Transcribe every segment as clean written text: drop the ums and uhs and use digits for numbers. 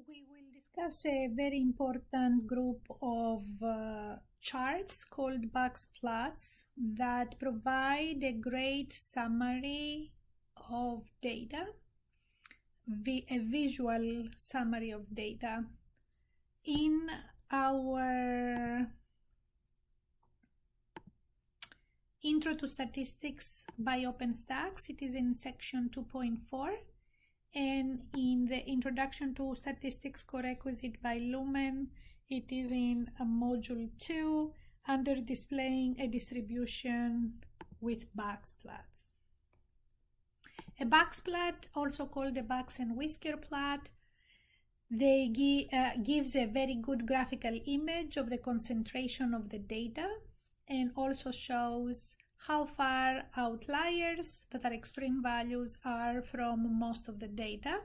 we will discuss a very important group of charts called Boxplots that provide a great summary of data, a visual summary of data. In our Intro to Statistics by OpenStax, it is in section 2.4. And in the Introduction to Statistics Corequisite by Lumen, it is in module 2 under Displaying a Distribution with Boxplots. A boxplot, also called a box and whisker plot, gives a very good graphical image of the concentration of the data and also shows how far outliers that are extreme values are from most of the data.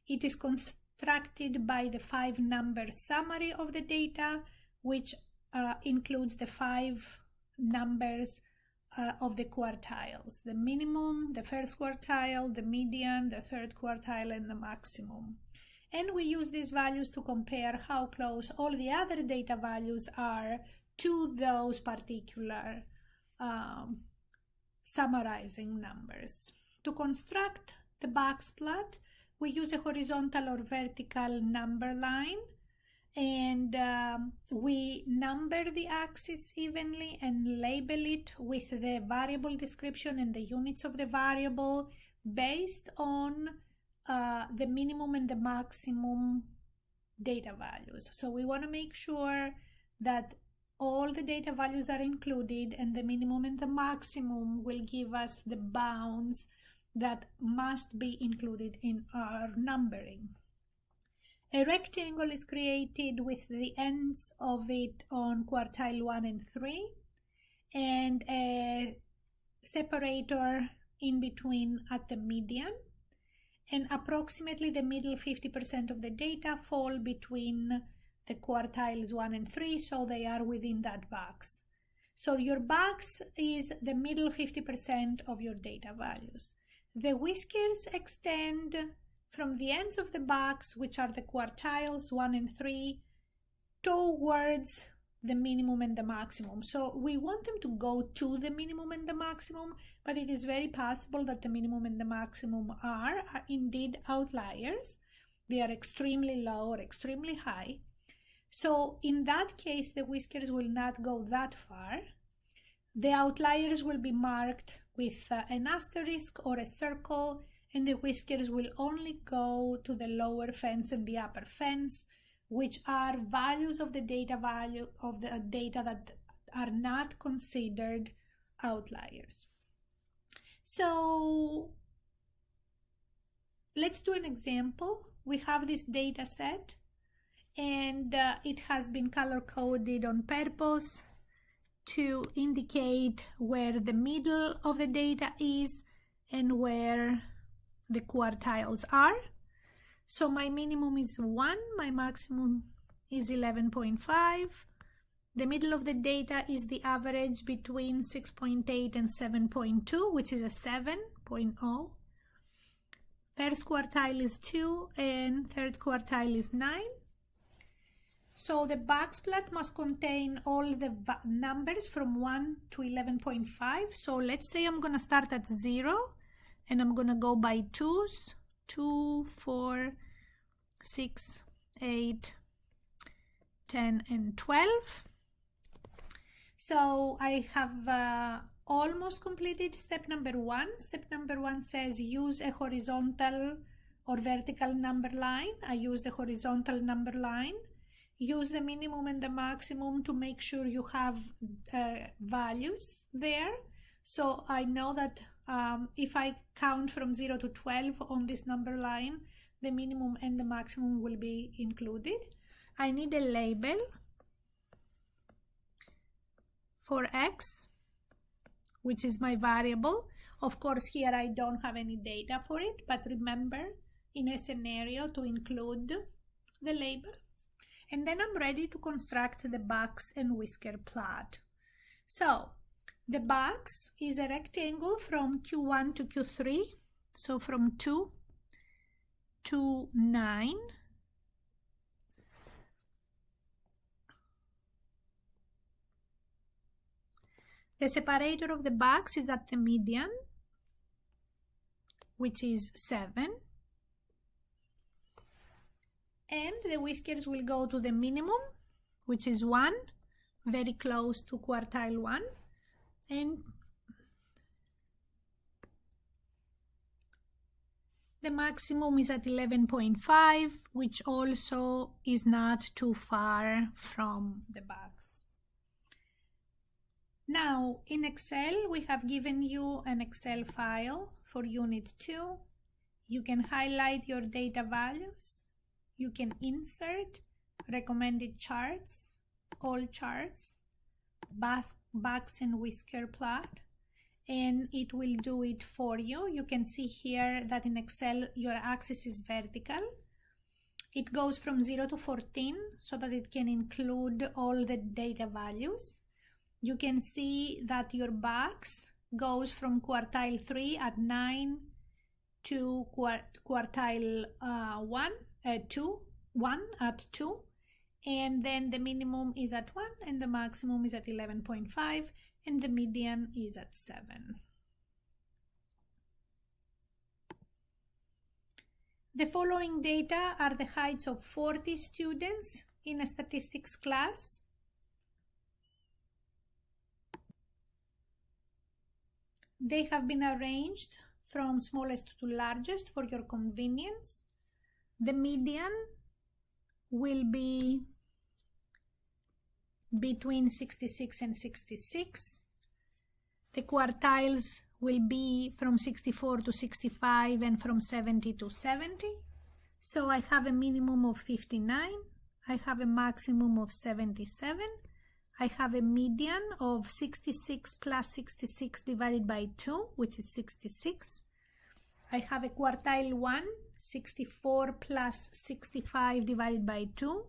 It is constructed by the 5-number summary of the data, which includes the 5 numbers of the quartiles: the minimum, the first quartile, the median, the third quartile, and the maximum. And we use these values to compare how close all the other data values are to those particular summarizing numbers. To construct the boxplot, we use a horizontal or vertical number line, and we number the axis evenly and label it with the variable description and the units of the variable based on the minimum and the maximum data values. So we want to make sure that all the data values are included, and the minimum and the maximum will give us the bounds that must be included in our numbering. A rectangle is created with the ends of it on quartile 1 and 3, and a separator in between at the median, and approximately the middle 50% of the data fall between the quartiles 1 and 3, so they are within that box. So your box is the middle 50% of your data values. The whiskers extend from the ends of the box, which are the quartiles 1 and 3, towards the minimum and the maximum. So we want them to go to the minimum and the maximum, but it is very possible that the minimum and the maximum are indeed outliers. They are extremely low or extremely high. So in that case, the whiskers will not go that far. The outliers will be marked with an asterisk or a circle, and the whiskers will only go to the lower fence and the upper fence, which are values of the data that are not considered outliers. So let's do an example. We have this data set, and it has been color-coded on purpose to indicate where the middle of the data is and where the quartiles are. So my minimum is 1, my maximum is 11.5. The middle of the data is the average between 6.8 and 7.2, which is a 7.0. First quartile is 2 and third quartile is 9. So the boxplot must contain all the numbers from 1 to 11.5. So let's say I'm going to start at 0 and I'm going to go by 2s. 2, 4, 6, 8, 10, and 12. So I have almost completed step number 1. Step number 1 says use a horizontal or vertical number line. I use the horizontal number line. Use the minimum and the maximum to make sure you have values there. So I know that if I count from 0 to 12 on this number line, the minimum and the maximum will be included. I need a label for x, which is my variable. Of course, here I don't have any data for it, but remember in a scenario to include the label. And then I'm ready to construct the box and whisker plot. So the box is a rectangle from Q1 to Q3, so from 2 to 9, The separator of the box is at the median, which is 7. And the whiskers will go to the minimum, which is 1, very close to quartile 1. And the maximum is at 11.5, which also is not too far from the box. Now, in Excel, we have given you an Excel file for Unit 2. You can highlight your data values. You can insert recommended charts, all charts, box and whisker plot, and it will do it for you. You can see here that in Excel your axis is vertical. It goes from 0 to 14 so that it can include all the data values. You can see that your box goes from quartile 3 at 9 to quartile 1 at 2, and then the minimum is at 1 and the maximum is at 11.5 and the median is at 7. The following data are the heights of 40 students in a statistics class. They have been arranged from smallest to largest for your convenience. The median will be between 66 and 66. The quartiles will be from 64 to 65 and from 70 to 70. So I have a minimum of 59. I have a maximum of 77. I have a median of 66 plus 66 divided by 2, which is 66. I have a quartile 1, 64 plus 65 divided by 2,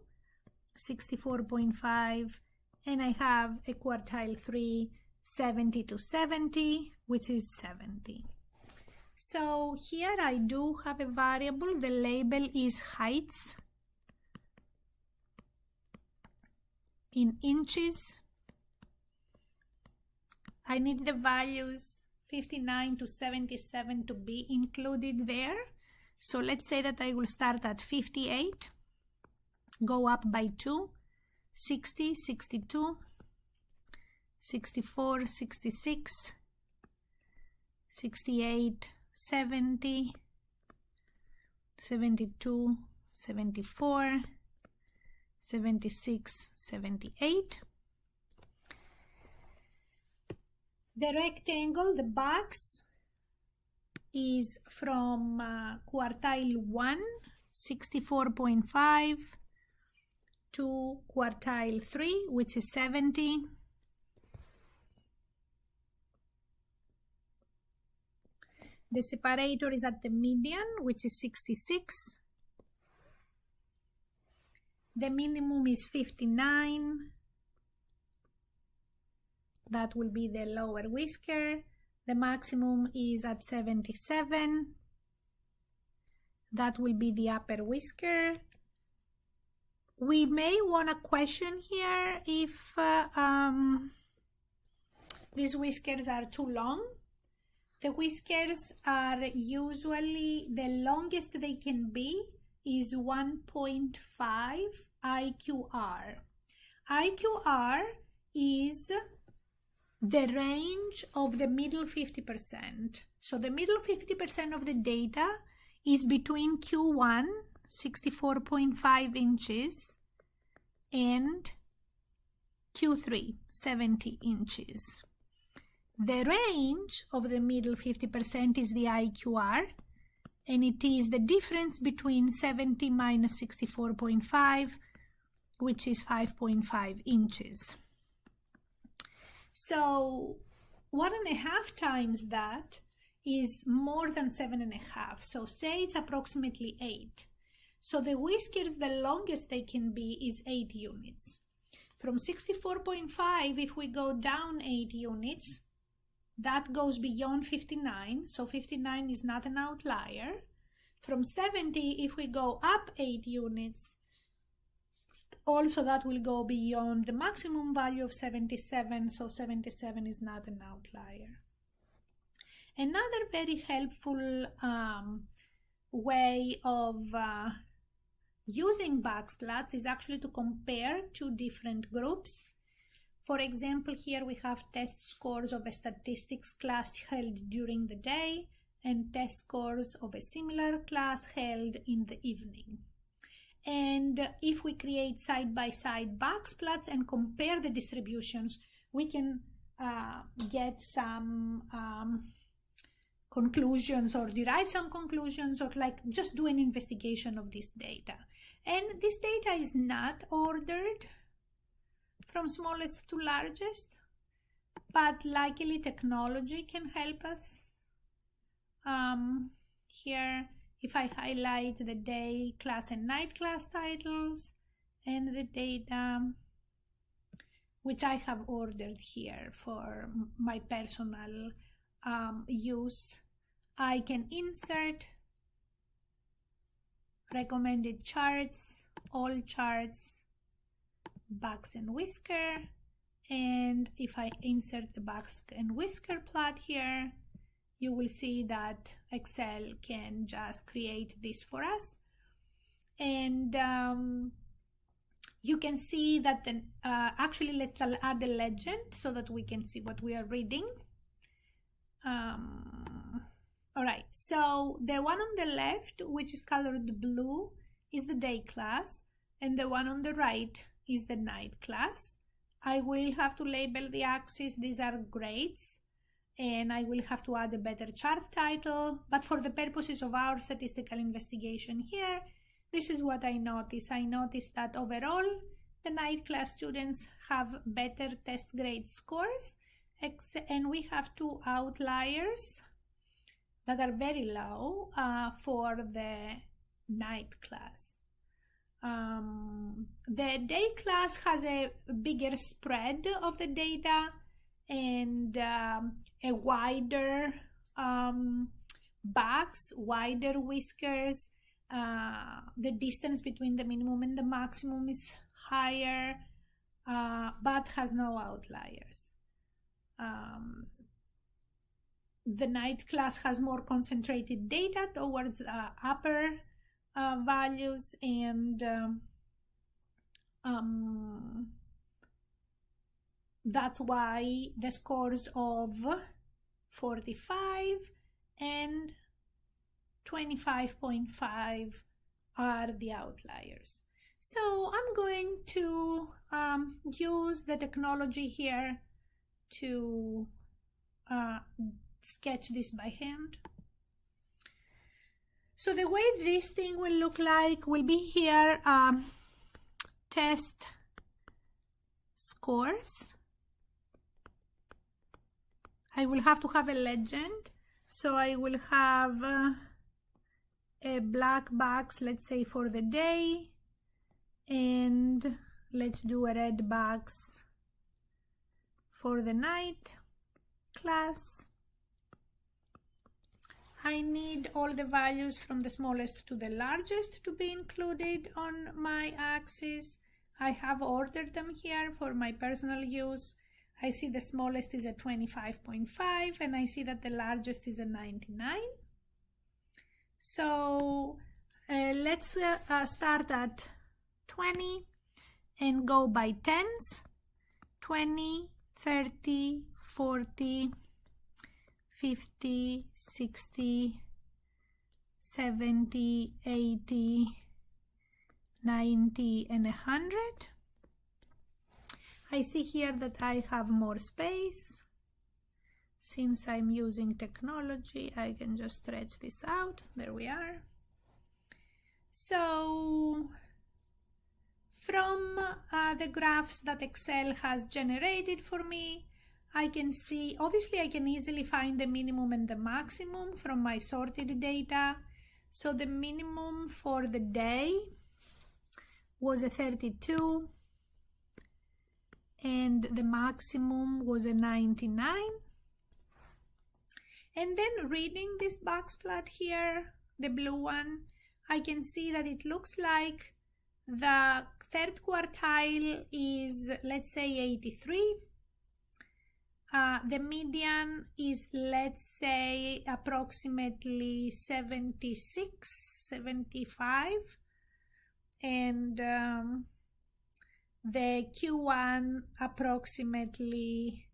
64.5. And I have a quartile 3, 70 to 70, which is 70. So here I do have a variable. The label is heights in inches. I need the values 59 to 77 to be included there. So let's say that I will start at 58, go up by 2, 60, 62, 64, 66, 68, 70, 72, 74, 76, 78. The rectangle, the box, is from quartile 1, 64.5, to quartile 3, which is 70. The separator is at the median, which is 66. The minimum is 59. That will be the lower whisker. The maximum is at 77. That will be the upper whisker. We may want to question here if these whiskers are too long. The whiskers are usually, the longest they can be is 1.5 IQR. IQR is the range of the middle 50%. So the middle 50% of the data is between Q1, 64.5 inches, and Q3, 70 inches. The range of the middle 50% is the IQR, and it is the difference between 70 minus 64.5, which is 5.5 inches. So 1.5 times that is more than 7.5. So say it's approximately 8. So the whiskers, the longest they can be is 8 units. From 64.5, if we go down 8 units, that goes beyond 59. So 59 is not an outlier. From 70, if we go up 8 units, also that will go beyond the maximum value of 77, so 77 is not an outlier. Another very helpful way of using Boxplots is actually to compare two different groups. For example, here we have test scores of a statistics class held during the day and test scores of a similar class held in the evening. And if we create side-by-side Boxplots and compare the distributions, we can get some conclusions or derive some conclusions, or like just do an investigation of this data. And this data is not ordered from smallest to largest, but luckily technology can help us. Here, if I highlight the day class and night class titles and the data, which I have ordered here for my personal use, I can insert recommended charts, all charts, box and whisker, and if I insert the box and whisker plot here, you will see that Excel can just create this for us. And you can see that the, actually let's add a legend so that we can see what we are reading. All right, so the one on the left, which is colored blue, is the day class, and the one on the right is the night class. I will have to label the axis. These are grades, and I will have to add a better chart title, but for the purposes of our statistical investigation here, this is what I noticed. I noticed that overall, the night class students have better test grade scores, and we have two outliers that are very low for the night class. The day class has a bigger spread of the data and a wider box, wider whiskers. The distance between the minimum and the maximum is higher, but has no outliers. The night class has more concentrated data towards upper values, and that's why the scores of 45 and 25.5 are the outliers. So I'm going to use the technology here to sketch this by hand. So the way this thing will look like will be here, test scores. I will have to have a legend. So I will have a black box, let's say for the day, and let's do a red box for the night class. I need all the values from the smallest to the largest to be included on my axis. I have ordered them here for my personal use. I see the smallest is a 25.5 and I see that the largest is a 99. So let's start at 20 and go by tens. 20, 30, 40, 50, 60, 70, 80, 90, and 100. I see here that I have more space. Since I'm using technology, I can just stretch this out. There we are. So from the graphs that Excel has generated for me, I can see, obviously I can easily find the minimum and the maximum from my sorted data. So the minimum for the day was a 32 and the maximum was a 99. And then reading this box plot here, the blue one, I can see that it looks like The third quartile is, let's say, 83. The median is, let's say, approximately 76, 75. And the Q1 approximately,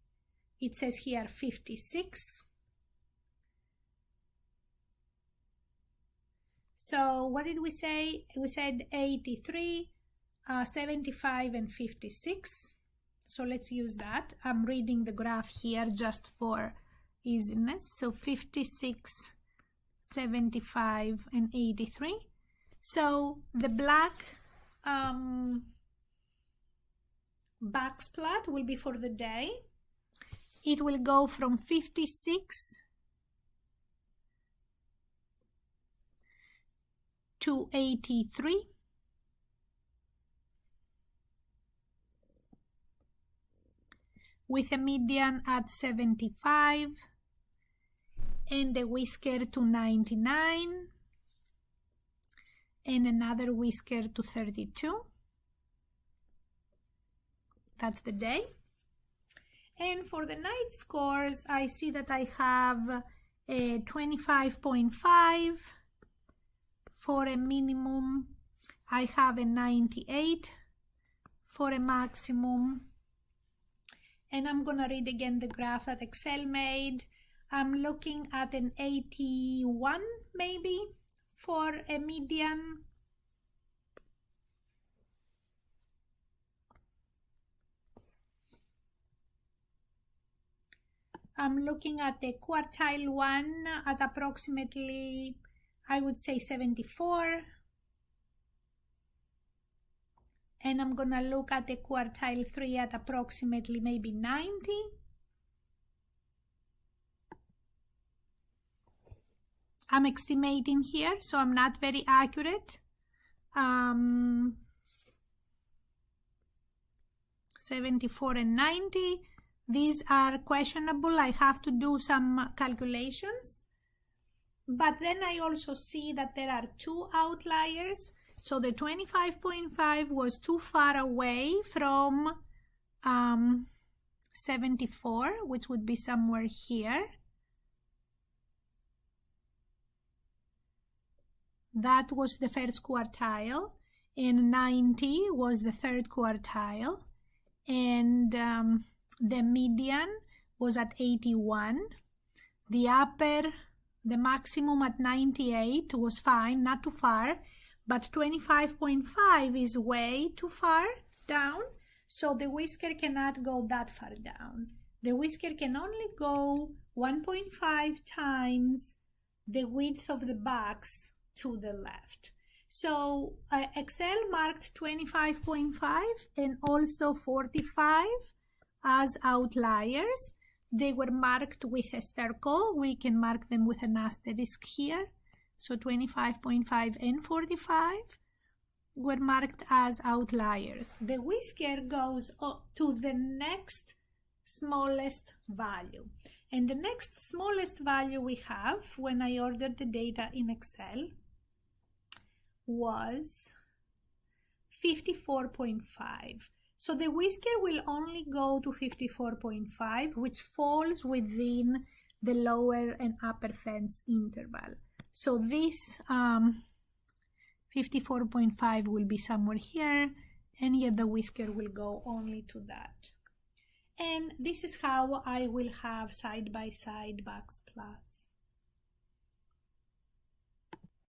it says here 56. So what did we say? We said 83, 75, and 56. So let's use that. I'm reading the graph here just for easiness. So 56, 75, and 83. So the black box plot will be for the day. It will go from 56 to 83. With a median at 75 and a whisker to 99 and another whisker to 32. That's the day. And for the night scores, I see that I have a 25.5 for a minimum. I have a 98 for a maximum. And I'm going to read again the graph that Excel made. I'm looking at an 81 maybe for a median. I'm looking at a quartile 1 at approximately, I would say, 74. And I'm going to look at a quartile 3 at approximately maybe 90. I'm estimating here, so I'm not very accurate. 74 and 90. These are questionable. I have to do some calculations. But then I also see that there are two outliers. So the 25.5 was too far away from 74, which would be somewhere here. That was the first quartile, and 90 was the third quartile, and the median was at 81. The maximum at 98 was fine, not too far. But 25.5 is way too far down, so the whisker cannot go that far down. The whisker can only go 1.5 times the width of the box to the left. So Excel marked 25.5 and also 45 as outliers. They were marked with a circle. We can mark them with an asterisk here. So 25.5 and 45 were marked as outliers. The whisker goes to the next smallest value. And the next smallest value we have when I ordered the data in Excel was 54.5. So the whisker will only go to 54.5, which falls within the lower and upper fence interval. So this 54.5 will be somewhere here, and yet the whisker will go only to that. And this is how I will have side-by-side box plots.